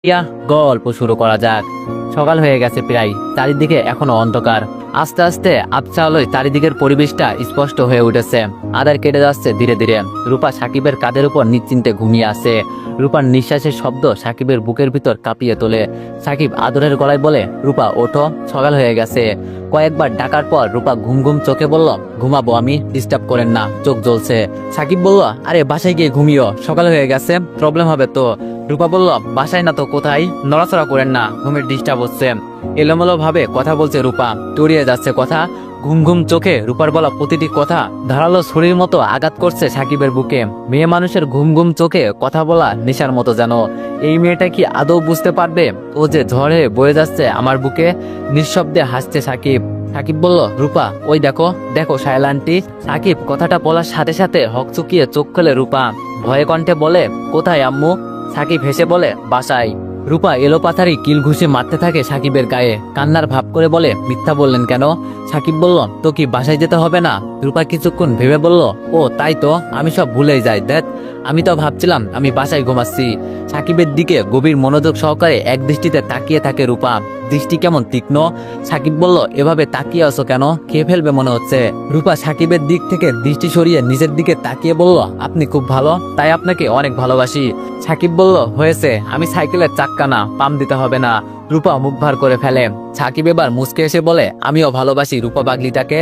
ইয়া গল্প শুরু করা যাক। সকাল হয়ে গেছে প্রায়, চারিদিকে এখনো অন্ধকার। আস্তে আস্তে আবছা আলোয় চারিদিকের পরিবেশটা স্পষ্ট হয়ে উঠেছে। আধার কেটে যাচ্ছে ধীরে ধীরে। রূপা সাকিবের কাঁধের উপর নিশ্চিন্তে ঘুমিয়ে আছে। রূপার নিঃশ্বাসের শব্দ সাকিবের বুকের ভিতর কাঁপিয়ে তোলে। সাকিব আদরের গলায় বলে, রূপা ওঠো, সকাল হয়ে গেছে। কয়েকবার ডাকার পর রূপা ঘুম ঘুম চোখে বলল, ঘুমাবো আমি, ডিস্টার্ব করেন না, চোখ জ্বলছে। সাকিব বলল, আরে বাসায় গিয়ে ঘুমিও, সকাল হয়ে গেছে, প্রবলেম হবে তো। রূপা বলল, বাসায় না তো কোথায়, নড়াচড়া করেন না, ঘুমের ডিস্টার্ব হচ্ছে। এলোমেলো ভাবে কথা বলছে রূপা, তড়িয়ে যাচ্ছে কথা। ঘুম ঘুম চোখে রূপার বলা প্রতিটি কথা ধারালো ছুরির মতো আঘাত করছে সাকিবের বুকে। মেয়ে মানুষের ঘুম ঘুম চোখে কথা বলা নেশার মতো যেন। এই মেয়েটা কি আদৌ বুঝতে পারবে ও যে ঝড়ে বয়ে যাচ্ছে আমার বুকে? নিঃশব্দে হাসছে সাকিব। সাকিব বলল, রূপা ওই দেখো দেখো সায়লা আন্টি। সাকিব কথাটা বলার সাথে সাথে হকচকিয়ে চোখ খুলে রূপা ভয়ে কণ্ঠে বলে, কোথায় আম্মু? সাকিব হেসে বলে, বাসায়। রূপা এলোপাথারি কিল ঘুষে মারতে থাকে সাকিবের গায়ে, কান্নার ভাব করে বলে, মিথ্যা বললেন কেন? সাকিব বলল, তো কি বাসায় যেতে হবে না? রূপা কিছুক্ষণ ভেবে বলল, ও তাই তো, আমি সব ভুলেই যাই। দেখ, আমি তো ভাবছিলাম আমি বাসায় ঘুমাচ্ছি। সাকিবের দিকে গভীর মনোযোগ সহকারে এক দৃষ্টিতে তাকিয়ে থাকে রূপা, দৃষ্টি কেমন তীক্ষ্ণ। সাকিব বলল, এভাবে তাকিয়ে আছো কেন? খেয়ে ফেলবে মনে হচ্ছে। রূপা সাকিবের দিক থেকে দৃষ্টি সরিয়ে নিজের দিকে তাকিয়ে বলল, আপনি খুব ভালো, তাই আপনাকে অনেক ভালোবাসি। সাকিব বলল, হয়েছে, আমি সাইকেলের চাক্কা না, পাম দিতে হবে না। রূপা মুখ ভার করে ফেলে। সাকিব এবার মুচকে এসে বলে, আমিও ভালোবাসি রূপা পাগলিটাকে।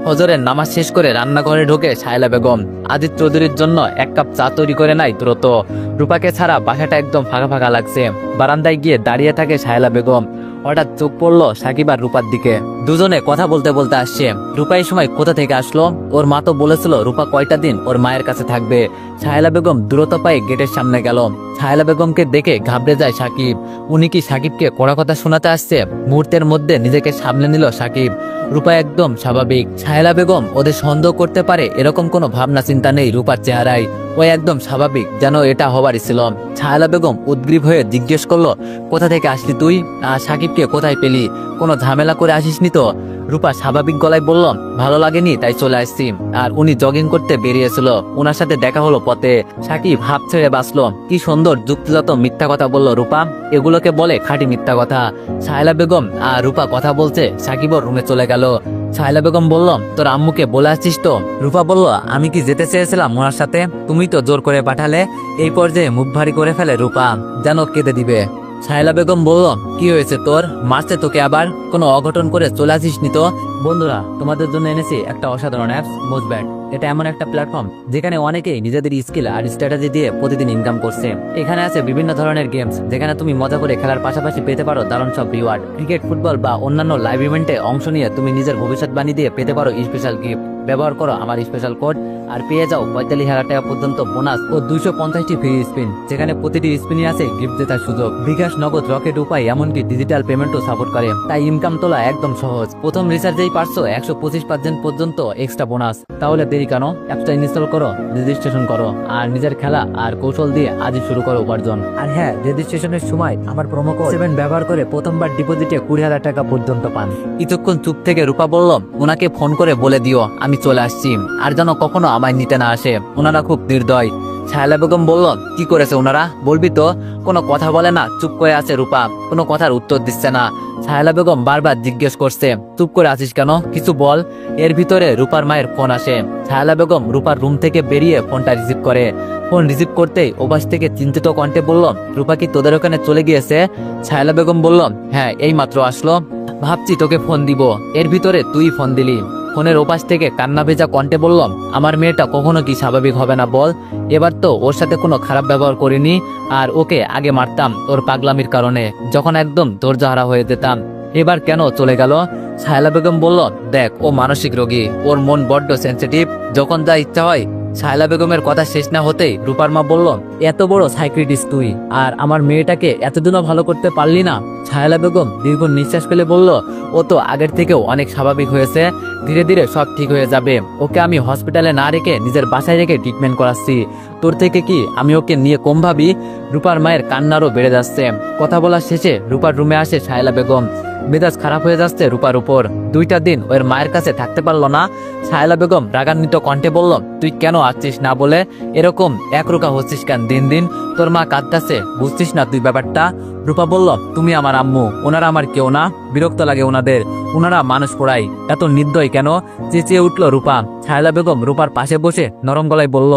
ফজরের নামাজ শেষ করে রান্নাঘরে ঢোকে শায়লা বেগম। আজিজ চৌধুরীর জন্য এক কাপ চা তৈরি করে নাই দ্রুত। রূপাকে ছাড়া বাসাটা একদম ফাঁকা ফাঁকা লাগছে। বারান্দায় গিয়ে দাঁড়িয়ে থাকে শায়লা বেগম। হঠাৎ চোখ পড়লো সাকিব আর রূপার দিকে। দুজনে কথা বলতে বলতে আসছে। রূপা এই সময় কোথা থেকে আসলো? ওর মা তো বলেছিল রূপা কয়টা দিন ওর মায়ের কাছে থাকবে। শায়লা বেগম দ্রুত পায়ে গেটের সামনে গেল। শায়লা বেগমকে দেখে ঘাবড়ে যায় সাকিব। উনি কি সাকিবকে কড়া কথা শোনাতে আসছে? মুহূর্তের মধ্যে নিজেকে সামলে নিল সাকিব। রূপা একদম স্বাভাবিক। শায়লা বেগম ওদের সন্দেহ করতে পারে এরকম কোনো ভাবনা চিন্তা নেই রূপার চেহারায়। ও একদম স্বাভাবিক, যেন এটা হবারই ছিল। শায়লা বেগম উদ্গ্রীব হয়ে জিজ্ঞেস করলো, কোথা থেকে আসলি তুই? সাকিবকে কোথায় পেলি? কোনো ঝামেলা করে আসিসনি তো? রূপা স্বাভাবিক গলায় বলল, ভালো লাগেনি তাই চলে আসছি। আর উনি জগিং করতে বেরিয়েছিল, ওনার সাথে দেখা হলো পথে। সাকিব হাফ ছেড়ে বাঁচলো। কি সুন্দর যুক্তিগত মিথ্যা কথা বলল রূপা, এগুলোকে বলে খাঁটি মিথ্যা কথা। শায়লা বেগম আর রূপা কথা বলছে, সাকিবও রুমে চলে গেল। শায়লা বেগম বলল, তোর আম্মুকে বলে আসছিস তো? রূপা বলল, আমি কি যেতে চেয়েছিলাম ওনার সাথে, তুমি তো জোর করে পাঠালে। এই পর্যায়ে মুখ ভারী করে ফেলে রূপা, যেন কেঁদে দিবে। শায়লা বেগম বলল, কি হয়েছে তোর? মারছে তোকে আবার? কোনো অঘটন করে চলে আসিসনি তো? বন্ধুরা, তোমাদের জন্য এনেছি একটা অসাধারণ অ্যাপস, মোজব্যাট। এটা এমন একটা প্ল্যাটফর্ম যেখানে অনেকেই নিজেদের স্কিল আর স্ট্র্যাটেজি দিয়ে প্রতিদিন ইনকাম করছে। এখানে আছে বিভিন্ন ধরনের গেমস, যেখানে তুমি মজা করে খেলার পাশাপাশি পেতে পারো দারুণ সব রিওয়ার্ড। ক্রিকেট, ফুটবল বা অন্যান্য লাইভ ইভেন্টে অংশ নিয়ে তুমি নিজের ভবিষ্যৎবাণী দিয়ে পেতে পারো স্পেশাল গিফট। ব্যবহার করো আমার স্পেশাল কোড আর পেয়ে যাও 45,000 টাকা পর্যন্ত বোনাস ও 250টি ফ্রি স্পিন, যেখানে প্রতিটি স্পিনে আছে গিফট জেতার সুযোগ। বিকাশ, নগদ, রকেট উপায়, এমনকি ডিজিটাল পেমেন্টও সাপোর্ট করে। তাই ইনকাম তোলা একদম সহজ। প্রথম রিচার্জেই পারছো 125% পর্যন্ত এক্সট্রা বোনাস। তাহলে দেরি কেন? অ্যাপটা ইনস্টল করো, রেজিস্ট্রেশন করো আর নিজের খেলা আর কৌশল দিয়ে আজই শুরু করো উপার্জন। আর হ্যাঁ, রেজিস্ট্রেশনের সময় আমার প্রোমো কোড 7 ব্যবহার করে প্রথমবার ডিপোজিটে 20,000 টাকা পর্যন্ত পান। কিছুক্ষণ চুপ থেকে রূপা বলল, ওনাকে ফোন করে বলে দিও আমি চলে আসছি, আর যেন কখনো আমায় নিতে না আসে, ওনারা খুব নির্দয়। শায়লা বেগম বলল, কি করেছে ওনারা? বলবি তো? কোনো কথা বলে না, চুপ করে আছে রূপা, কোনো কথার উত্তর দিচ্ছে না। শায়লা বেগম বারবার জিজ্ঞেস করছে, চুপ করে আছিস কেন, কিছু বল। এর ভিতরে রূপার মায়ের ফোন আসে। শায়লা বেগম রূপার রুম থেকে বেরিয়ে ফোনটা রিসিভ করে। ফোন রিসিভ করতেই ওপাশ থেকে চিন্তিত কণ্ঠে বলল, রূপা কি তোদের ওখানে চলে গিয়েছে? শায়লা বেগম বলল, হ্যাঁ, এই মাত্র আসলো। ভাবছি তোকে ফোন দিব, এর ভিতরে তুই ফোন দিলি। ফোনের ওপাশ থেকে কান্না ভেজা কণ্ঠে বললাম, আমার মেয়েটা কখনো কি স্বাভাবিক হবে না বল? এবার তো ওর সাথে কোনো খারাপ ব্যবহার করিনি, আর ওকে আগে মারতাম ওর পাগলামির কারণে, যখন একদম ধৈর্যহারা হয়ে যেতাম। এবার কেন চলে গেল? শায়লা বেগম বলল, দেখ, ও মানসিক রোগী, ওর মন বড্ড সেন্সিটিভ, যখন যা ইচ্ছা হয়। শায়লা বেগমের কথা শেষ না হতেই রূপার মা বলল, এত বড় সাইক্রিটিস্ট তুই, আর আমার মেয়েটাকে এতদিনও ভালো করতে পারলি না? শায়লা বেগম দীর্ঘ নিঃশ্বাস ফেলে বলল, ও তো আগের থেকেও অনেক স্বাভাবিক হয়েছে, ধীরে ধীরে সব ঠিক হয়ে যাবে। ওকে আমি হসপিটালে না রেখে নিজের বাসায় রেখে ট্রিটমেন্ট করাচ্ছি। তোর থেকে কি আমি ওকে নিয়ে কম ভাবি? রূপার মায়ের কান্নারও বেড়ে যাচ্ছে। কথা বলা শেষে রূপার রুমে আসে শায়লা বেগম। মেজাজ খারাপ হয়ে যাচ্ছে রূপার উপর। 2টা দিন ওর মায়ের কাছে থাকতে পারলো না। শায়লা বেগম রাগান্বিত কণ্ঠে বলল, তুই কেন আসছিস না বলে? এরকম একরোখা হচ্ছিস কেন দিন দিন? তোর মা কাঁদতেছে, বুঝছিস না তুই ব্যাপারটা? রূপা বলল, তুমি আমার আম্মু, ওনারা আমার কেউ না। বিরক্ত লাগে ওনাদের, ওনারা মানুষ পড়ায়, এত নির্দয় কেন? চেঁচিয়ে উঠল রূপা। ছায়লা বেগম রূপার পাশে বসে নরম গলায় বলল,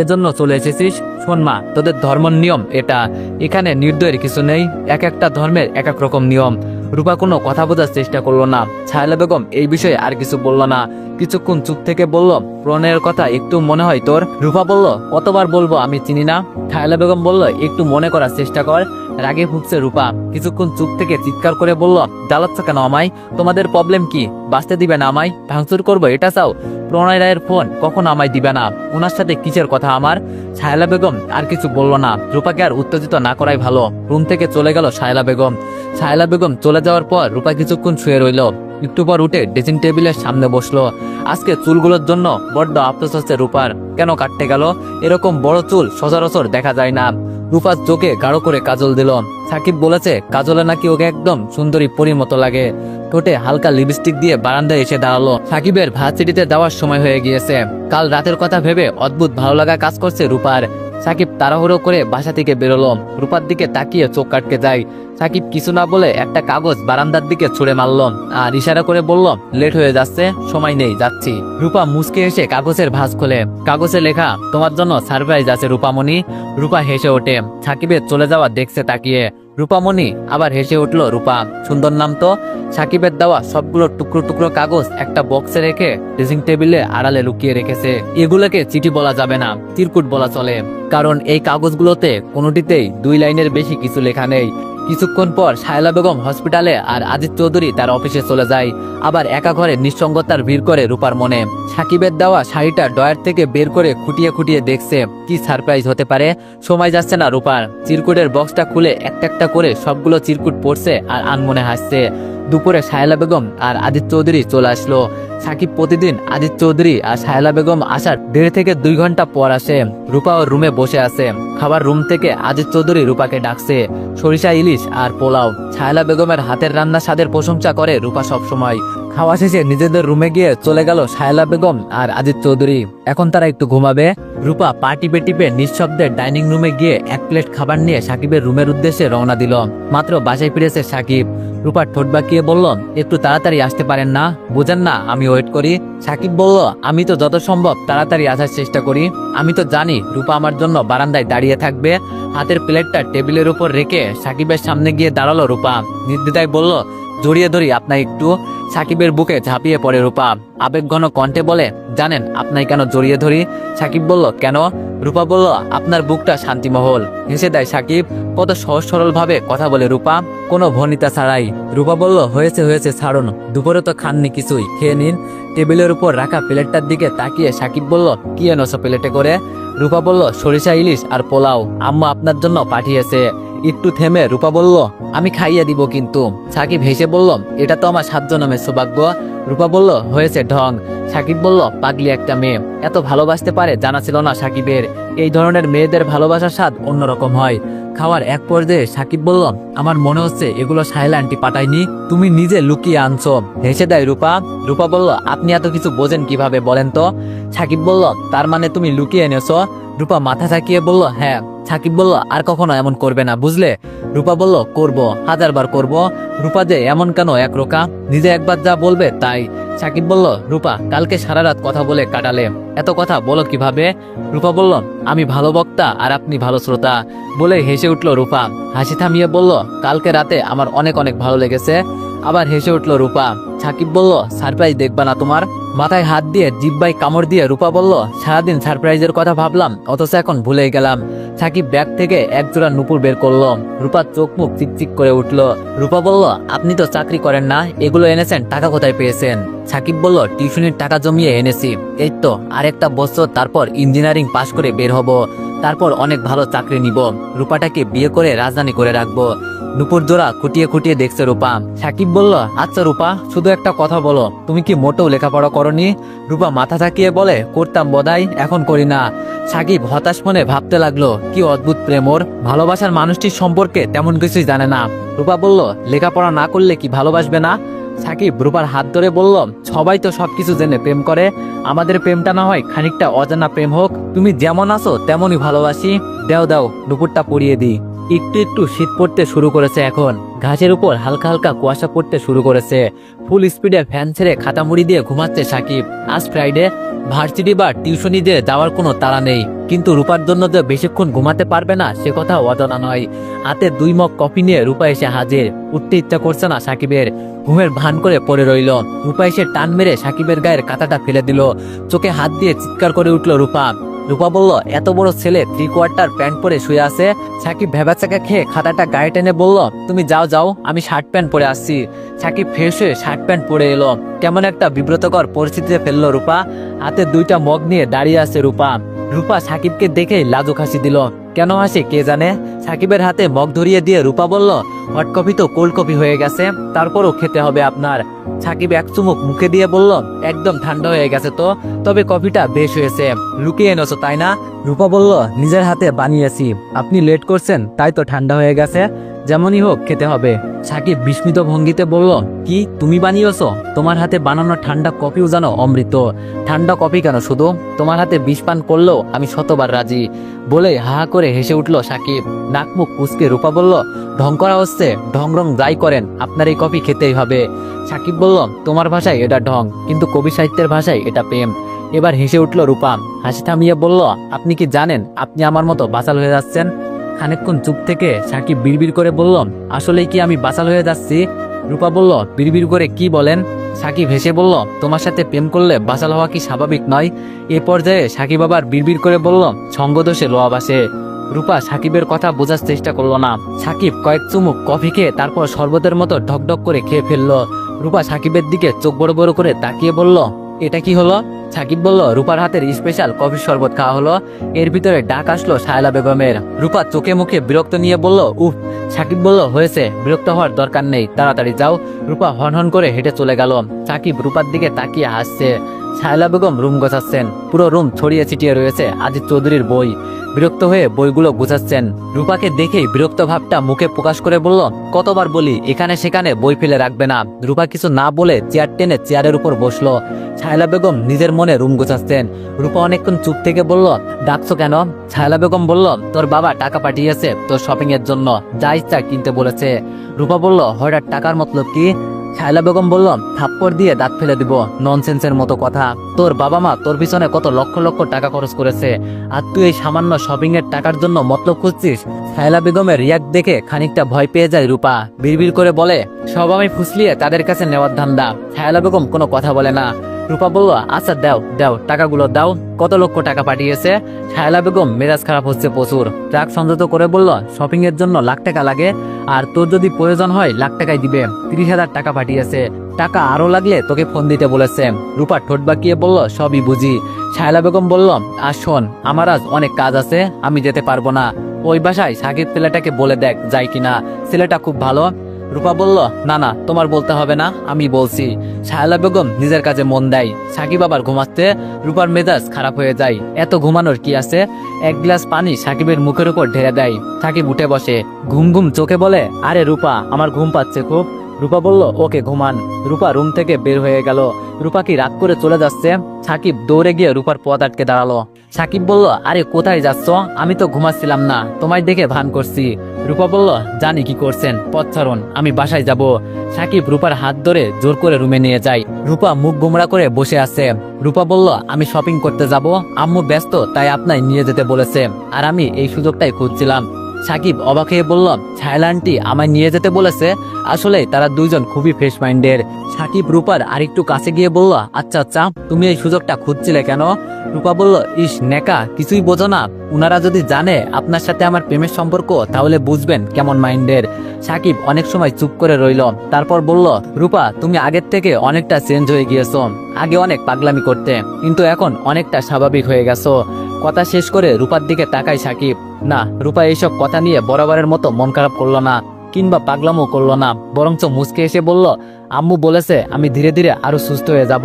এজন্য চলে এসেছিস? শোন মা, তোদের ধর্মের নিয়ম এটা, এখানে নির্দয়ের কিছু নেই, এক একটা ধর্মের এক এক রকম নিয়ম। রূপা কোনো কথা বোঝার চেষ্টা করলো না। ছায়লা বেগম এই বিষয়ে আর কিছু বলল না। কিছুক্ষণ চুপ থেকে বলল, প্রণয়ের কথা একটু মনে হয় তোর? রূপা বলল, কতবার বলবো আমি চিনি না? ছায়লা বেগম বলল, একটু মনে করার চেষ্টা কর। রাগে ফুঁকছে রূপা। কিছুক্ষণ চুপ থেকে চিৎকার করে বলল, জ্বালাচ্ছ কেন আমায়? তোমাদের প্রবলেম কি? বাঁচতে দিবে না আমায়? ভাঙচুর করবো এটা চাও? প্রণয় রায়ের ফোন কখন আমায় দিবে না? ওনার সাথে কিসের কথা আমার? ছায়লা বেগম আর কিছু বলল না। রূপাকে আর উত্তেজিত না করাই ভালো। রুম থেকে চলে গেল ছায়লা বেগম। ছায়লা বেগম চলে যাওয়ার পর রূপা কিছুক্ষণ শুয়ে রইল। একটু পর উঠে ড্রেসিং টেবিলের সামনে বসলো। আজকে চুলগুলোর জন্য বড্ড আফসোস হচ্ছে রূপার। কেন কাটতে গেল? এরকম বড় চুল সচরাচর দেখা যায় না। রূপার চোখে গাঢ় করে কাজল দিল। সাকিব বলেছে কাজলে নাকি ওকে একদম সুন্দরী পরীর মতো লাগে। ঠোঁটে হালকা লিপস্টিক দিয়ে বারান্দায় এসে দাঁড়ালো। সাকিবের ভার্সিটিতে যাওয়ার সময় হয়ে গিয়েছে। কাল রাতের কথা ভেবে অদ্ভুত ভালো লাগা কাজ করছে রূপার। সাকিব তাড়াহুড়ো করে বাসা থেকে বেরোলো। রূপার দিকে তাকিয়ে চোখ কাটকে যায়। সাকিব কিছু না বলে একটা কাগজ বারান্দার দিকে ছুঁড়ে মারল আর ইশারা করে বলল, লেট হয়ে যাচ্ছে, সময় নেই, যাচ্ছি। রূপা মুচকে এসে কাগজের ভাঁজ খোলে। কাগজে লেখা, তোমার জন্য সারপ্রাইজ আছে রূপামণি। রূপা হেসে ওঠে। সাকিবের চলে যাওয়া দেখছে তাকিয়ে। রূপামণি? আবার হেসে উঠল রূপা। সুন্দর নাম তো। সাকিবের দেওয়া সবগুলো টুকরো টুকরো কাগজ একটা বক্সে রেখে ড্রেসিং টেবিলে আড়ালে লুকিয়ে রেখেছে। এগুলোকে চিঠি বলা যাবে না, চিরকুট বলা চলে, কারণ এই কাগজগুলোতে কোনোটিতেই 2 লাইনের বেশি কিছু লেখা নেই। কিছুক্ষণ পর শায়লা বেগম হসপিটালে আর আজিজ চৌধুরী তার অফিসে চলে যায়। আবার একা ঘরে নিঃসঙ্গতার ভিড় করে রূপার মনে। সাকিবের দেওয়া শাড়িটা ডয়ার থেকে বের করে খুঁটিয়ে খুঁটিয়ে দেখছে কি সারপ্রাইজ হতে পারে। সময় যাচ্ছে না রূপার। চিরকুটের বক্সটা খুলে একটা একটা করে সবগুলো চিরকুট পড়ছে আর আনমনে হাসছে। দুপুরে শায়লা বেগম আর আজিজ চৌধুরী চলে আসলো। সাকিব প্রতিদিন আজিজ চৌধুরী আর শায়লা বেগম আসার 1.5 থেকে 2 ঘন্টা পর আসে। রূপা ওর রুমে বসে আছে। খাবার রুম থেকে আজিজ চৌধুরী রূপাকে ডাকছে। সরিষা ইলিশ আর পোলাও। শায়লা বেগমের হাতের রান্না স্বাদের প্রশংসা করে রূপা সবসময়। খাওয়া শেষে নিজেদের রুমে গিয়ে চলে গেল শায়লা বেগম আর আজিজ চৌধুরী। এখন তারা একটু ঘুমাবে। রূপা পা টিপে টিপে নিঃশব্দে ডাইনিং রুমে গিয়ে 1 প্লেট খাবার নিয়ে সাকিবের রুমের উদ্দেশ্যে রওনা দিল। মাত্র বাসায় ফিরেছে সাকিব। রূপার ঠোঁট বাঁকিয়ে বলল, একটু তাড়াতাড়ি আসতে পারেন না? বুঝেন না আমি ওয়েট করি? সাকিব বলল, আমি তো যত সম্ভব তাড়াতাড়ি আসার চেষ্টা করি। আমি তো জানি রূপা আমার জন্য বারান্দায় দাঁড়িয়ে থাকবে। হাতের প্লেটটা টেবিলের উপর রেখে সাকিবের সামনে গিয়ে দাঁড়ালো রূপা। নির্দ্বিধায় বলল, জড়িয়ে ধরি আপনার একটু। সাকিবের বুকে ঝাঁপিয়ে পড়ে রূপা। আবেগঘন কণ্ঠে বলে, জানেন আপনাই কেন জড়িয়ে ধরি? সাকিব বলল, কেন? রূপা বলল, আপনার বুকটা শান্তিমহল। হেসে দেয় সাকিব। কত সহজ সরল ভাবে কথা বলে রূপা, কোনো ভনিতা ছাড়াই। রূপা বলল, হয়েছে হয়েছে, ছাড়ুন, দুপুরে তো খাননি কিছুই, খেয়ে নিন। টেবিলের উপর রাখা প্লেটটার দিকে তাকিয়ে সাকিব বলল, কি এনেছো প্লেটে করে? রূপা বলল, সরিষা ইলিশ আর পোলাও, আম্মা আপনার জন্য পাঠিয়েছে। একটু থেমে রূপা বলল, আমি খাইয়ে দিব কিন্তু। সাকিব হেসে বলল, এটা তো আমার 7 জন্মের সৌভাগ্য। রূপা বলল, হয়েছে ঢং। সাকিব বলল, পাগলি একটা মেয়ে, এত ভালোবাসতে পারে জানা ছিল না সাকিবের। এই ধরনের মেয়েদের ভালোবাসার স্বাদ অন্যরকম হয়। খাওয়ার এক পর্যায়ে সাকিব বলল, আমার মনে হচ্ছে এগুলো শায়লা আন্টি পাঠায়নি, তুমি নিজে লুকিয়ে আনছো। হেসে দেয় রূপা। রূপা বলল, আপনি এত কিছু বোঝেন কিভাবে বলেন তো? সাকিব বলল, তার মানে তুমি লুকিয়ে এনেছো? রূপা মাথা ঝাঁকিয়ে বলল, হ্যাঁ। সাকিব বলল, আর কখনো এমন করবে না, বুঝলে? রূপা বলল, করব, 1000 বার করব। রূপা যে এমন কেন একরোকা, নিজে একবার যা বলবে তাই। সাকিব বলল, রূপা কালকে সারা রাত কথা বলে কাটালে, এত কথা বলো কিভাবে? রূপা বলল, আমি ভালো বক্তা আর আপনি ভালো শ্রোতা। বলে হেসে উঠল রূপা। হাসি থামিয়ে বলল, কালকে রাতে আমার অনেক অনেক ভালো লেগেছে। আবার হেসে উঠল রূপা। সাকিব বলল, সারপ্রাইজ দেখবা না তোমার? মাথায় হাত দিয়ে জিব্বায় কামড় দিয়ে রূপা বলল, সারাদিন সারপ্রাইজের কথা ভাবলাম, অথচ এখন ভুলেই গেলাম। সাকিব ব্যাগ থেকে একজোড়া নুপুর বের করলো। রূপার চোখ মুখ চিকচিক করে উঠল। রূপা বলল, আপনি তো চাকরি করেন না, এগুলো এনেছেন, টাকা কোথায় পেয়েছেন? সাকিব বলল, টিউশনির টাকা জমিয়ে এনেছি। এই তো আরেকটা বছর, তারপর ইঞ্জিনিয়ারিং পাশ করে বের হব, তারপর অনেক ভালো চাকরি নিব, রূপাটাকে বিয়ে করে রাজধানী করে রাখবো। নুপুর জোড়া খুঁটিয়ে খুঁটিয়ে দেখছে রূপা। সাকিব বলল, আচ্ছা রূপা, শুধু একটা কথা বলো, তুমি কি মোটেও লেখাপড়া করনি? রূপা মাথা ঝাঁকিয়ে বলে, করতাম বোধহয়, এখন করি না। সাকিব হতাশ মনে ভাবতে লাগলো, কি অদ্ভুত প্রেম ওর, ভালোবাসার মানুষটির সম্পর্কে তেমন কিছুই জানে না। রূপা বলল, লেখাপড়া না করলে কি ভালোবাসবে না? সাকিব রূপার হাত ধরে বলল, সবাই তো সবকিছু জেনে প্রেম করে, আমাদের প্রেমটা না হয় খানিকটা অজানা প্রেম হোক, তুমি যেমন আছো তেমনই ভালোবাসি। দাও দাও নুপুরটা পরিয়ে দিই। একটু একটু শীত পড়তে শুরু করেছে এখন। ঘাসের উপর হালকা হালকা কুয়াশা পড়তে শুরু করেছে। ফুল স্পিডে ফ্যান ছেড়ে খাতা মুড়ি দিয়ে ঘুমাচ্ছে সাকিব। আজ ফ্রাইডে, ভার্সিটি বা টিউশনি দিয়ে যাওয়ার কোনো তাড়া নেই, কিন্তু রূপার জন্য যে বেশিক্ষণ ঘুমাতে পারবে না সে কথা অজানা নয়। হাতে 2 মগ কফি নিয়ে রূপা এসে হাজির। উঠতে ইচ্ছা করছে না সাকিবের, ঘুমের ভান করে পড়ে রইল। রূপা এসে টান মেরে সাকিবের গায়ের কাঁথাটা ফেলে দিল। চোখে হাত দিয়ে চিৎকার করে উঠল রূপা। রূপা বলল, এত বড় ছেলে 3/4 প্যান্ট পরে শুয়ে আছে। সাকিব ভেবাচাকা খেয়ে খাতাটা গায়ে টেনে বলল, তুমি যাও যাও, আমি শার্ট প্যান্ট পরে আসছি। সাকিব ফ্রেশ হয়ে শার্ট প্যান্ট পরে এলো। কেমন একটা বিব্রতকর পরিস্থিতিতে ফেললো রূপা। হাতে 2টা মগ নিয়ে দাঁড়িয়ে আছে রূপা। রূপা সাকিবকে দেখেই লাজুক হাসি দিল। কেন হাসি কে জানে। সাকিবের হাতে মগ ধরিয়ে দিয়ে রূপা বলল, হট কফি তো কোল্ড কফি হয়ে গেছে, তারপরও খেতে হবে আপনার। সাকিব এক চুমুক মুখে দিয়ে বলল, একদম ঠান্ডা হয়ে গেছে তো, তবে কফিটা বেশ হয়েছে। লুকিয়ে এনেছো তাই না? রূপা বলল, নিজের হাতে বানিয়েছি, আপনি লেট করছেন তাই তো ঠান্ডা হয়ে গেছে, যেমনই হোক খেতে হবে। সাকিব বিস্মিত ভঙ্গিতে বলল, কি তুমি বানিয়েছো? তোমার হাতে বানানো ঠান্ডা কফিও জানো অমৃত। ঠান্ডা কফি কেন, শুধু তোমার হাতে বিষ পান করলেও আমি শতবার রাজি। বলে হা হা করে হেসে উঠল সাকিব। নাক মুখ কুচকে রূপা বলল, ঢং করা হচ্ছে, ঢং রং যাই করেন আপনার এই কফি খেতেই হবে। সাকিব বলল, তোমার ভাষায় এটা ঢং, কিন্তু কবি সাহিত্যের ভাষায় এটা প্রেম। এবার হেসে উঠল রূপা। হাসি থামিয়ে বলল, আপনি কি জানেন আপনি আমার মতো বাচাল হয়ে যাচ্ছেন? খানিকক্ষণ চুপ থেকে সাকিব বিড়বিড় করে বলল, আসলেই কি আমি বাচাল হয়ে যাচ্ছি? রূপা বলল, বিড়বিড় করে কি বলেন? সাকিব হেসে বলল, তোমার সাথে প্রেম করলে বাচাল হওয়া কি স্বাভাবিক নয়? এ পর্যায়ে সাকিব আবার বিড়বিড় করে বলল, সঙ্গদোষে লোয়া বাসে। রূপা সাকিবের কথা বোঝার চেষ্টা করলো না। সাকিব কয়েক চুমুক কফি খেয়ে তারপর শরবতের মতো ঢকঢক করে খেয়ে ফেললো। রূপা সাকিবের দিকে চোখ বড় বড় করে তাকিয়ে বলল, এটা কি হলো? সাকিব বলল, রূপার হাতের স্পেশাল কফি শরবত খাওয়া হলো। এর ভিতরে ডাক আসলো শায়লা বেগমের। রূপা চোখে মুখে বিরক্ত নিয়ে বলল, উফ। সাকিব বলল, হয়েছে, বিরক্ত হওয়ার দরকার নেই, তাড়াতাড়ি যাও। রূপা হনহন করে হেঁটে চলে গেল। সাকিব রূপার দিকে তাকিয়ে হাসছে। শায়লা বেগম রুম গোছাচ্ছেন। পুরো রুম ছড়িয়ে ছিটিয়ে রয়েছে আজিজ চৌধুরীর বই। বিরক্ত হয়ে বইগুলো গোছাচ্ছেন। রূপাকে দেখেই বিরক্ত ভাবটা মুখে প্রকাশ করে বলল, কতবার বলি এখানে সেখানে বই ফেলে রাখবে না। রূপা কিছু না বলে চেয়ার টেনে চেয়ারের উপর বসলো। শায়লা বেগম নিজের মনে রুম গোছাচ্ছেন। রূপা অনেকক্ষণ চুপ থেকে বলল, ডাকছো কেন? শায়লা বেগম বলল, তোর বাবা টাকা পাঠিয়েছে তোর শপিং এর জন্য, যা ইচ্ছা কিনতে বলেছে। রূপা বলল, হঠাৎ টাকার মতলব কি? শায়লা বেগম বলল, থাপ্পড় দিয়ে দাঁত ফেলে দিব, ননসেন্সের মতো কথা। তোর বাবা মা তোর পিছনে কত লক্ষ লক্ষ টাকা খরচ করেছে, আর তুই এই সামান্য শপিং এর টাকার জন্য মতলব খুঁজছিস? শায়লা বেগমের রিয়াক্ট দেখে খানিকটা ভয় পেয়ে যায় রূপা। বিড়বিড় করে বলে, সব আমি ফুসলিয়ে তাদের কাছে নেওয়ার ধান্দা। শায়লা বেগম কোনো কথা বলে না। রূপা বলল, আচ্ছা দাও দাও, টাকাগুলো দাও। কত লক্ষ টাকা পাঠিয়েছে? শায়লা বেগম মেজাজ খারাপ হচ্ছে প্রচুর। ট্রাক সংযত করে বলল, শপিং এর জন্য লাখ টাকা লাগে, আর তোর যদি প্রয়োজন হয় লাখ টাকাই দিবে। 30,000 টাকা পাঠিয়েছে, টাকা আরো লাগলে তোকে ফোন দিতে বলেছে। রূপা ঠোঁট বাঁকিয়ে বলল, সবই বুঝি। শায়লা বেগম বলল, আর শোন, আমার আজ অনেক কাজ আছে, আমি যেতে পারবো না। ওই বাসায় সাকিব ছেলেটাকে বলে দেখ যায় কিনা, ছেলেটা খুব ভালো। রূপা বলল, না না, তোমার বলতে হবে না, আমি বলছি। শায়লা বেগম নিজের কাজে মন দেয়। সাকিব আবার ঘুমাচ্ছে। রূপার মেজাজ খারাপ হয়ে যায়। এত ঘুমানোর কি আছে? এক গ্লাস পানি সাকিবের মুখের উপর ঢেলে দেয়। সাকিব উঠে বসে, ঘুম ঘুম চোখে বলে, আরে রূপা, আমার ঘুম পাচ্ছে খুব। রূপা বলল, ওকে ঘুমান। রূপা রুম থেকে বের হয়ে গেল। রূপা কি রাগ করে চলে যাচ্ছে? সাকিব দৌড়ে গিয়ে রূপার পথ আটকে দাঁড়ালো। সাকিব বলল, আরে কোথায় যাচ্ছ? আমি তো ঘুমাচ্ছিলাম না, তোমায় দেখে ভান করছি। রূপা বলল, জানি কি করছেন, পথ ছাড়ুন, আমি বাসায় যাব। সাকিব রূপার হাত ধরে জোর করে রুমে নিয়ে যায়। রূপা মুখ গোমড়া করে বসে আছে। রূপা বলল, আমি শপিং করতে যাব, আম্মু ব্যস্ত তাই আপনাই নিয়ে যেতে বলেছে, আর আমি এই সুযোগটাই খুঁজছিলাম। সাকিব অবাক হয়ে বলল, ছায়লা আন্টি আমায় নিয়ে যেতে বলেছে? আসলে তারা দুইজন খুবই ফ্রেশ মাইন্ডের। সাকিব রূপার আরেকটু কাছে গিয়ে বলল, আচ্ছা আচ্ছা, তুমি এই সুযোগটা খুঁজছিলে কেন? রূপা বলল, ইস নেকা, কিছুই বোঝো না। উনারা যদি জানে আপনার সাথে আমার প্রেমের সম্পর্ক, তাহলে বুঝবেন কেমন মাইন্ডের। সাকিব অনেক সময় চুপ করে রইল। তারপর বলল, রূপা, তুমি আগের থেকে অনেকটা চেঞ্জ হয়ে গিয়েছো। আগে অনেক পাগলামি করতে, কিন্তু এখন অনেকটা স্বাভাবিক হয়ে গেছো। কথা শেষ করে রূপার দিকে তাকায় সাকিব। না, রূপা এইসব কথা নিয়ে বরাবরের মতো মন খারাপ করলো না, কিংবা পাগলামও করলো না, বরঞ্চ মুচকে এসে বলল, আম্মু বলেছে আমি ধীরে ধীরে আরো সুস্থ হয়ে যাব।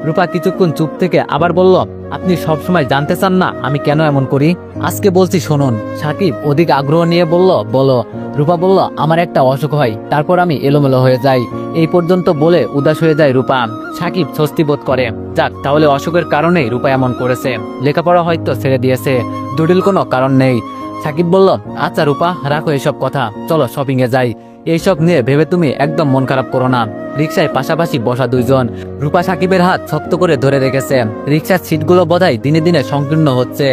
রূপা কিছুক্ষণ চুপ থেকে আবার বলল, আপনি সব সময় জানতে চান না আমি কেন এমন করি? আজকে বলছি শুনুন। সাকিব অধিক আগ্রহ নিয়ে বলল, বলো। রূপা বলল, আমার একটা অসুখ হয়, তারপর আমি এলোমেলো হয়ে যাই। এই পর্যন্ত বলে উদাস হয়ে যায় রূপা। সাকিব স্বস্তি বোধ করে। যাক, তাহলে অসুখের কারণেই রূপা এমন করেছে। লেখাপড়া হয়তো ছেড়ে দিয়েছে, জটিল কোনো কারণ নেই। সাকিব বলল, আচ্ছা রূপা, রাখো এসব কথা, চলো শপিং এ যাই। এইসব নিয়ে ভেবে তুমি একদম মন খারাপ করো না। রিক্সায় পাশাপাশি বসা দুইজন। রূপা সাকিবের হাত শক্ত করে ধরে রেখেছে। রিক্সার সিটগুলো বোধহয় দিনে দিনে সংকীর্ণ হচ্ছে।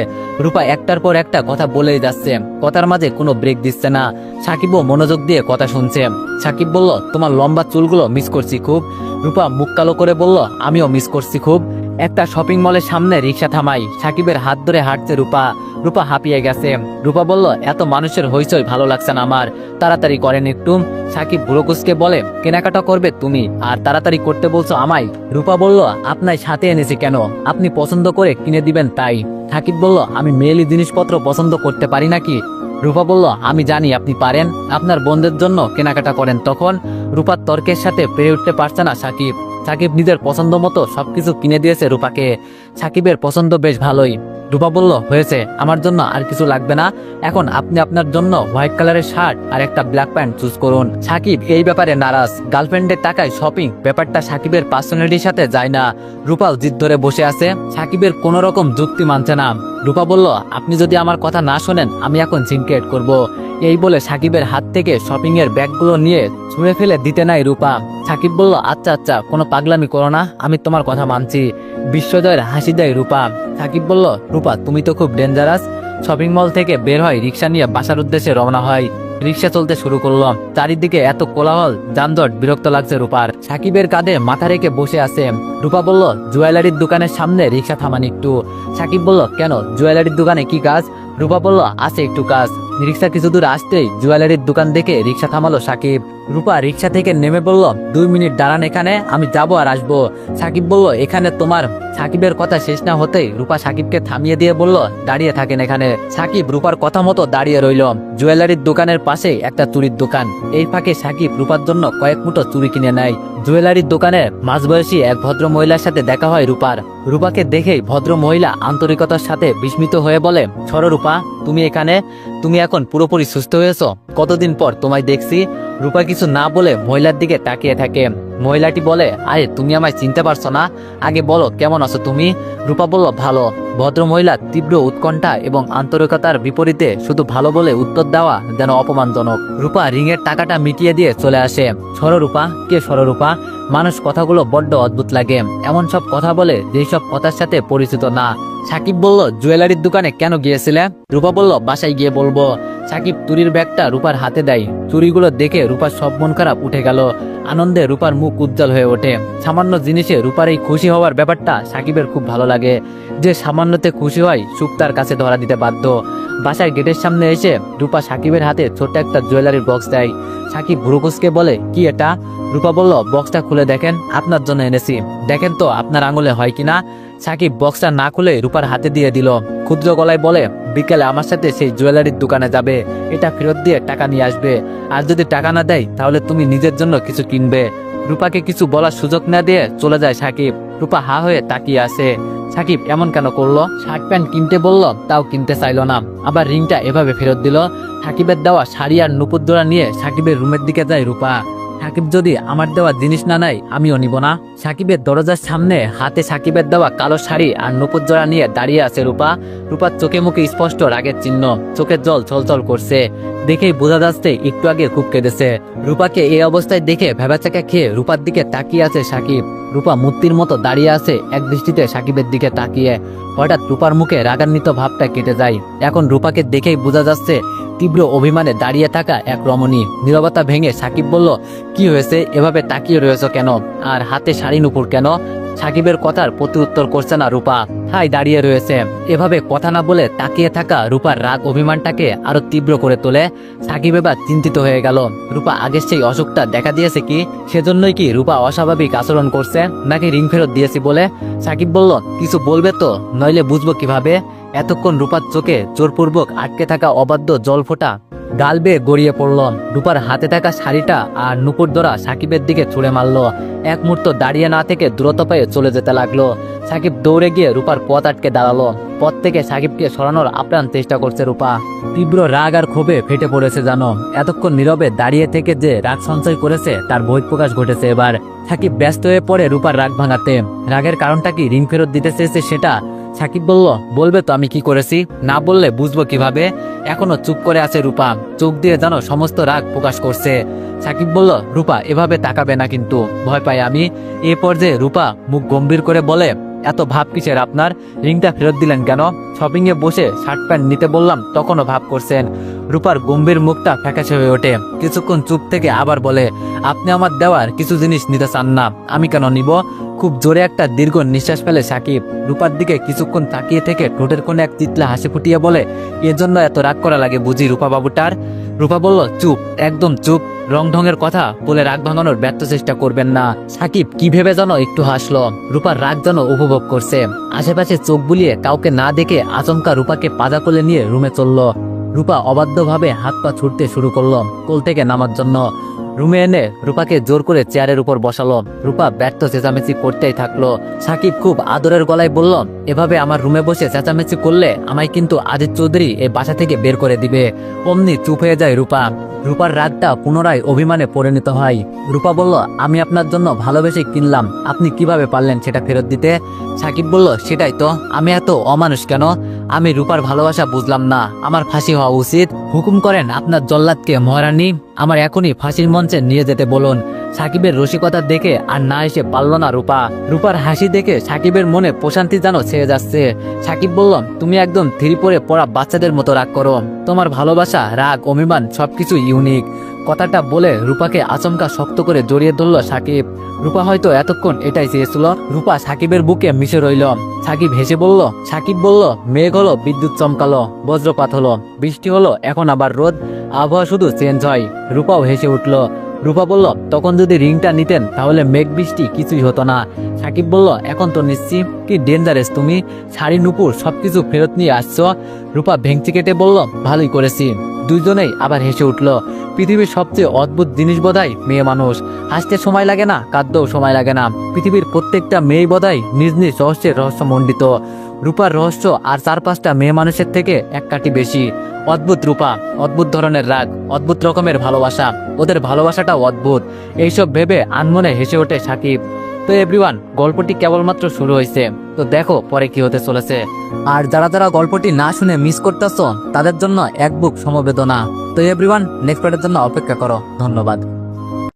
রূপা একটার পর একটা কথা বলেই যাচ্ছে, কথার মাঝে কোনো ব্রেক দিচ্ছে না। সাকিবও মনোযোগ দিয়ে কথা শুনছে। সাকিব বলল, তোমার লম্বা চুলগুলো মিস করছি খুব। রূপা মুখ কালো করে বলল, আমিও মিস করছি খুব। একটা শপিং মলের সামনে রিক্সা থামাই, সাকিবের হাত ধরে হাঁটছে রূপা। রূপা হাঁপিয়ে গেছে। রূপা বলল, এত মানুষের হইচই ভালো লাগছে না আমার, তাড়াতাড়ি করেন একটু। সাকিব বুড়োকুসকে বলে, কেনাকাটা করবে তুমি আর তাড়াতাড়ি করতে বলছো আমায়? রূপা বলল, আপনার সাথে এনেছি কেন, আপনি পছন্দ করে কিনে দিবেন তাই। সাকিব বলল, আমি মেয়েলি জিনিসপত্র পছন্দ করতে পারি নাকি? রূপা বলল, আমি জানি আপনি পারেন, আপনার বোনদের জন্য কেনাকাটা করেন। তখন রূপার তর্কের সাথে পেরে উঠতে পারছে না সাকিব। সাকিব নিজের পছন্দ মতো সবকিছু কিনে দিয়েছে রূপাকে। সাকিবের পছন্দ বেশ ভালোই। রূপা বলল, হয়েছে, আমার জন্য আর কিছু লাগবে না। এখন আপনি আপনার জন্য হোয়াইট কালারের শার্ট আর একটা ব্ল্যাক প্যান্ট চুজ করুন। সাকিব এই ব্যাপারে নারাজ। গার্লফ্রেন্ডের টাকায় শপিং, ব্যাপারটা সাকিবের পার্সোনালিটির সাথে যায় না। রূপাও জিদ ধরে বসে আছে। সাকিবের কোন রকম যুক্তি মানছে না। রূপা বলল, আপনি যদি আমার কথা না শোনেন আমি এখন সিনক্রেট করব। এই বলে সাকিবের হাত থেকে শপিং এর ব্যাগগুলো নিয়ে ছুঁড়ে ফেলে দিতে নাই রূপা। সাকিব বলল, আচ্ছা আচ্ছা, কোনো পাগলামি করো না, আমি তোমার কথা মানছি। বিশ্বজয়ের হাসি দেয় রূপা। সাকিব বলল, রূপা তুমি তো খুব ডেঞ্জারাস। শপিং মল থেকে বের হয়, রিক্সা নিয়ে বাসার উদ্দেশ্যে রওনা হয়। রিক্সা চলতে শুরু করলো। চারিদিকে এত কোলাহল, যানজট, বিরক্ত লাগছে রূপার। সাকিবের কাঁধে মাথা রেখে বসে আছে। রূপা বলল, জুয়েলারির দোকানের সামনে রিক্সা থামান একটু। সাকিব বলল, কেন, জুয়েলারির দোকানে কি কাজ? রূপা বলল, আছে একটু কাজ। রিক্সা কিছু দূর আসতেই জুয়েলারির দোকান দেখে রিক্সা থামালো সাকিব। রূপা রিক্সা থেকে নেমে বলল, 2 মিনিট দাঁড়ান এখানে, আমি যাবো আর আসবো। সাকিব বলল, এখানে তোমার? সাকিবের কথা শেষ না হতেই রূপা সাকিবকে থামিয়ে দিয়ে বলল, দাঁড়িয়ে থাকেন এখানে। সাকিব রূপার কথা মতো দাঁড়িয়ে রইল। জুয়েলারির দোকানের পাশে একটা চুরির দোকান। এই ফাঁকে সাকিব রূপার জন্য কয়েক মুঠো চুরি কিনে নেয়। জুয়েলারির দোকানে মাঝবয়সী এক ভদ্র মহিলার সাথে দেখা হয় রূপার। রূপাকে দেখেই ভদ্র মহিলা আন্তরিকতার সাথে বিস্মিত হয়ে বলে, সরো রূপা, তুমি এখানে? তুমি এখন পুরোপুরি সুস্থ হয়েছো? কতদিন পর তোমায় দেখছি। রূপা কিছু না বলে মহিলার দিকে তাকিয়ে থাকে। মহিলাটি বলে, আরে তুমি আমায় চিনতে পারছো না? আগে বলো কেমন আছো তুমি? রূপা বলল, ভালো। ভদ্র মহিলা তীব্র উৎকণ্ঠা এবং আন্তরিকতার বিপরীতে শুধু ভালো বলে উত্তর দেওয়া যেন অপমানজনক। রূপা রিংয়ের টাকাটা মিটিয়ে দিয়ে চলে আসে। সররূপা? কে সররূপা? মানুষ কথাগুলো বড্ড অদ্ভুত লাগে, এমন সব কথা বলে যেই সব কথার সাথে পরিচিত না। সাকিব বলল, জুয়েলারির দোকানে কেন গিয়েছিলে? রূপা বলল, বাসায় গিয়ে বলবো। সাকিব চুরির ব্যাগটা রূপার হাতে দেয়। চুরিগুলো দেখে রূপার সব মন খারাপ উঠে গেল। আনন্দে রূপার মুখ উজ্জ্বল হয়ে ওঠে। সামান্য জিনিসে রূপার এই খুশি হওয়ার ব্যাপারটা সাকিবের খুব ভালো লাগে। যে সামান্যতে খুশি হয়, সুখ তার কাছে ধরা দিতে বাধ্য। বাসার গেটের সামনে এসে রূপা সাকিবের হাতে ছোট্ট একটা জুয়েলারির বক্স দেয়। সাকিব ভ্রুকুচকে বলে, কি এটা? রূপা বলল, বক্সটা খুলে দেখেন, আপনার জন্য এনেছি, দেখেন তো আপনার আঙুলে হয় কিনা। সাকিব বক্সটা না খুলে রূপার হাতে দিয়ে দিল। ক্ষুদ্র গলায় বলে, বিকেলে আমার সাথে সেই জুয়েলারির দোকানে যাবে, এটা ফেরত দিয়ে টাকা নিয়ে আসবে। আর যদি টাকা না দেয় তাহলে তুমি নিজের জন্য কিছু কিনবে। রূপাকে কিছু বলার সুযোগ না দিয়ে চলে যায় সাকিব। রূপা হা হয়ে তাকিয়ে আছে। সাকিব এমন কেন করলো? শার্ট প্যান্ট কিনতে বলল, তাও কিনতে চাইলো না। আবার রিংটা এভাবে ফেরত দিল। সাকিবের দেওয়া শাড়ি আর নুপুর জোড়া নিয়ে সাকিবের রুমের দিকে যায় রূপা। সাকিব যদি আমার দেওয়া জিনিস না নেয় আমিও নিব না। সাকিবের দরজার সামনে হাতে সাকিবের দেওয়া কালো শাড়ি আর নুপুর জোড়া নিয়ে দাঁড়িয়ে আছে রূপা। রূপার চোখে মুখে স্পষ্ট রাগের চিহ্ন, চোখের জল ছলছল করছে। দেখেই বোঝা যাচ্ছে একটু আগে খুব কেঁদেছে। রূপাকে এই অবস্থায় দেখে ভেবাচাকা খেয়ে রূপার দিকে তাকিয়ে আছে সাকিব। রূপা মূর্তির মতো দাঁড়িয়ে আছে এক দৃষ্টিতে সাকিবের দিকে তাকিয়ে। হঠাৎ রূপার মুখে রাগান্বিত ভাবটা কেটে যায়। এখন রূপাকে দেখেই বোঝা যাচ্ছে তীব্র অভিমানে দাঁড়িয়ে থাকা এক রমণী। নীরবতা ভেঙে সাকিব বলল, কি হয়েছে, এভাবে তাকিয়ে রয়েছে কেন? আর হাতে শাড়ি নুপুর কেন? সাকিবের কথার প্রতি উত্তর করছে না রূপা, ঠাই দাঁড়িয়ে রয়েছে। এভাবে কথা না বলে তাকিয়ে থাকা রূপার রাগ অভিমানটাকে আরো তীব্র করে তোলে। সাকিব এবার চিন্তিত হয়ে গেল। রূপা আগের সেই অসুখটা দেখা দিয়েছে কি? সেজন্যই কি রূপা অস্বাভাবিক আচরণ করছে, নাকি রিং ফেরত দিয়েছি বলে? সাকিব বলল, কিছু বলবে তো, নইলে বুঝবো কিভাবে? এতক্ষণ রূপার চোখে জোরপূর্বক আটকে থাকা অবাধ্য জল ফোঁটা গাল বেয়ে গড়িয়ে পড়ল। রূপার হাতে থাকা শাড়িটা আর নুপুর ধরা সাকিবের দিকে ছুঁড়ে মারল। এক মুহূর্ত দাঁড়িয়ে না থেকে দ্রুত পায়ে চলে যেতে লাগলো। সাকিব দৌড়ে গিয়ে রূপার পথ আটকে দাঁড়ালো। পথ থেকে সাকিবকে সরানোর আপ্রাণ চেষ্টা করছে রূপা। তীব্র রাগ আর ক্ষোভে ফেটে পড়েছে জানো। এতক্ষণ নীরবে দাঁড়িয়ে থেকে যে রাগ সঞ্চয় করেছে তার বহিঃপ্রকাশ ঘটেছে এবার। সাকিব ব্যস্ত হয়ে পড়ে রূপার রাগ ভাঙাতে। রাগের কারণটা কি রিং ফেরত দিতে চেয়েছে সেটা? সাকিব বলল, বলবে তো আমি কি করেছি, না বললে বুঝবো কিভাবে। এখনো চুপ করে আছে রূপা, চোখ দিয়ে যেন সমস্ত রাগ প্রকাশ করছে। সাকিব বলল, রূপা এভাবে তাকাবে না কিন্তু, ভয় পাই আমি। এ পর্যায়ে রূপা মুখ গম্ভীর করে বলে, এত ভাব কিসের আপনার, রিংটা ফেরত দিলেন কেন? শপিং এ বসে শার্ট প্যান্ট নিতে বললাম তখনও ভাব করছেন। রূপার গম্ভীর মুখটা ফ্যাকাশে হয়ে ওঠে, কিছুক্ষণ চুপ থেকে আবার বলে, আপনি আমার দেওয়ার কিছু জিনিস নিতে চান না, আমি কেন নিব? খুব জোরে একটা দীর্ঘ নিঃশ্বাস ফেলে সাকিব। রূপার দিকে কিছুক্ষণ তাকিয়ে থেকে ঠোঁটের কোণে এক তিতলা হাসি ফুটিয়ে বলে, এজন্য এত রাগ করা লাগে বুঝি রূপা বাবুটার? রূপা বলল, চুপ, একদম চুপ, রং ঢঙের কথা বলে রাগ ভাঙানোর ব্যর্থ চেষ্টা করবেন না। সাকিব কি ভেবে যেন একটু হাসলো, রূপার রাগ যেন উপভোগ করছে। আশেপাশে চোখ বুলিয়ে কাউকে না দেখে আচমকা রূপাকে পাজা কোলে নিয়ে রুমে চলল। রূপা অবাধ্যভাবে হাত পা ছুটতে শুরু করলো কোল থেকে নামার জন্য। রুমে এনে রূপাকে জোর করে চেয়ারের উপর বসালো। রূপা ব্যর্থ চেঁচামেচি করতেই থাকলো। সাকিব খুব আদরের গলায় বলল, এভাবে আমার রুমে বসে চেঁচামেচি করলে আমায় কিন্তু আজিজ চৌধুরী এই বাসা থেকে বের করে দিবে। অমনি চুপ হয়ে যায় রূপা। রূপার রাগটা পুনরায় অভিমানে পরিণত হয়। রূপা বলল, আমি আপনার জন্য ভালোবেসে কিনলাম, আপনি কিভাবে পারলেন সেটা ফেরত দিতে? সাকিব বলল, সেটাই তো, আমি এত অমানুষ কেন? আমি রূপার ভালোবাসা বুঝলাম না, আমার ফাঁসি হওয়া উচিত। হুকুম করেন আপনার জল্লাদকে মহারানী, আমার এখনই ফাঁসির মঞ্চে নিয়ে যেতে বলুন। সাকিবের রসিকতা দেখে আর না এসে পারল না রূপা। রূপার হাসি দেখে সাকিবের মনে প্রশান্তি যেন ছেয়ে যাচ্ছে। সাকিব বলল, তুমি একদম থ্রি পরে পড়া বাচ্চাদের মতো রাগ করো, তোমার ভালোবাসা, রাগ, অভিমান সবকিছু ইউনিক। কথাটা বলে রূপাকে আচমকা শক্ত করে জড়িয়ে ধরল সাকিব। রূপা হয়তো এতক্ষণ এটাই চেয়েছিল। রূপা সাকিবের বুকে মিশে রইল। সাকিব হেসে বলল, সাকিব বলল, মেঘ হলো, বিদ্যুৎ চমকালো, বজ্রপাত হলো, বৃষ্টি হলো, এখন আবার রোদ, আবহাওয়া শুধু চেঞ্জ হয়। রূপাও হেসে উঠল। রূপা বলল, তখন যদি রিংটা নিতেন তাহলে মেঘ বৃষ্টি কিছুই হতো না। সাকিব বলল, এখন তো নিচ্ছি। কি ডেঞ্জারাস তুমি, শাড়ি নুপুর সবকিছু ফেরত নিয়ে আসছো। রূপা ভেঙচি কেটে বলল, ভালোই করেছি। দুইজনেই আবার হেসে উঠল। পৃথিবীর সবচেয়ে অদ্ভুত জিনিস বোধহয় মেয়ে মানুষ। হাসতে সময় লাগে না, কাঁদতেও সময় লাগে না। পৃথিবীর প্রত্যেকটা মেয়ে বোধহয় নিজ নিজ রহস্যের রহস্যমণ্ডিত। রূপার রহস্য আর 4-5টা মেয়ে মানুষের থেকে এক কাঠি বেশি। অদ্ভুত রূপা, অদ্ভুত ধরনের রাগ, অদ্ভুত রকমের ভালোবাসা, ওদের ভালোবাসাটাও অদ্ভুত। এইসব ভেবে আনমনে হেসে ওঠে সাকিব। তো এভরিওয়ান, গল্পটি কেবলমাত্র শুরু হয়েছে, তো দেখো পরে কি হতে চলেছে। আর যারা যারা গল্পটি না শুনে মিস করতেছ তাদের জন্য এক বুক সমবেদনা। তো এভরিওয়ান, নেক্সট পার্টের জন্য অপেক্ষা করো। ধন্যবাদ।